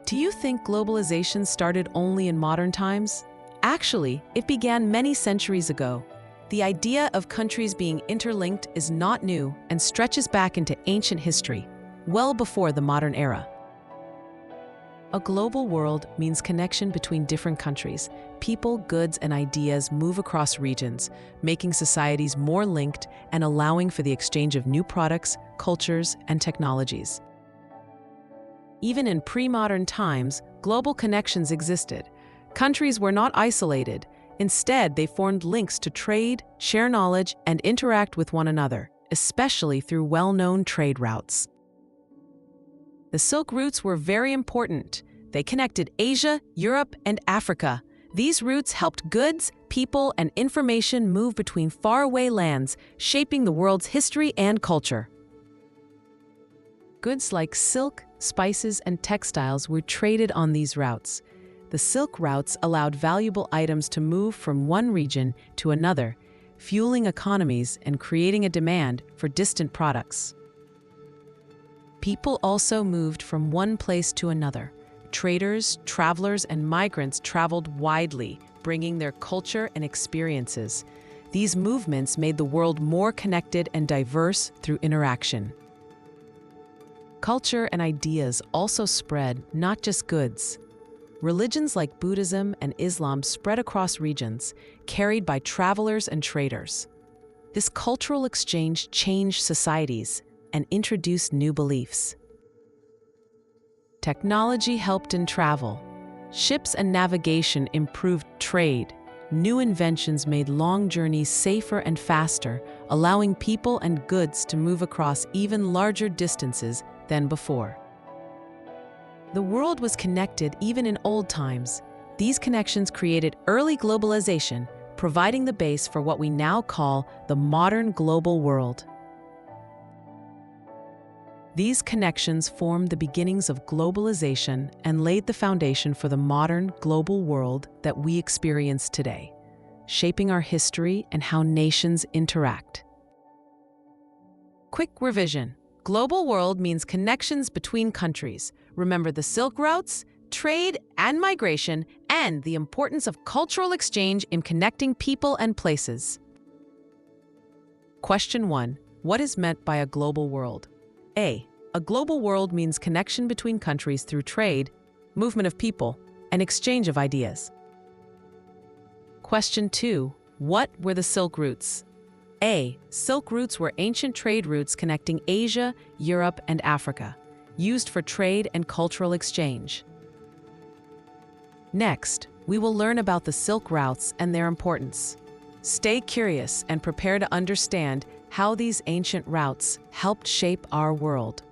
Do you think globalization started only in modern times? Actually, it began many centuries ago. The idea of countries being interlinked is not new and stretches back into ancient history, well before the modern era. A global world means connection between different countries. People, goods, and ideas move across regions, making societies more linked and allowing for the exchange of new products, cultures, and technologies. Even in pre-modern times, global connections existed. Countries were not isolated. Instead, they formed links to trade, share knowledge, and interact with one another, especially through well-known trade routes. The Silk routes were very important. They connected Asia, Europe, and Africa. These routes helped goods, people, and information move between faraway lands, shaping the world's history and culture. Goods like silk, spices, and textiles were traded on these routes. The silk routes allowed valuable items to move from one region to another, fueling economies and creating a demand for distant products. People also moved from one place to another. Traders, travelers, and migrants traveled widely, bringing their culture and experiences. These movements made the world more connected and diverse through interaction. Culture and ideas also spread, not just goods. Religions like Buddhism and Islam spread across regions, carried by travelers and traders. This cultural exchange changed societies and introduced new beliefs. Technology helped in travel. Ships and navigation improved trade. New inventions made long journeys safer and faster, allowing people and goods to move across even larger distances than before. The world was connected even in old times. These connections created early globalization, providing the base for what we now call the modern global world. These connections formed the beginnings of globalization and laid the foundation for the modern global world that we experience today, shaping our history and how nations interact. Quick revision. Global world means connections between countries. Remember the Silk routes, trade and migration, and the importance of cultural exchange in connecting people and places. Question 1. What is meant by a global world? A global world means connection between countries through trade, movement of people, and exchange of ideas. Question 2. What were the Silk routes? A. Silk routes were ancient trade routes connecting Asia, Europe, and Africa, used for trade and cultural exchange. Next, we will learn about the Silk routes and their importance. Stay curious and prepare to understand how these ancient routes helped shape our world.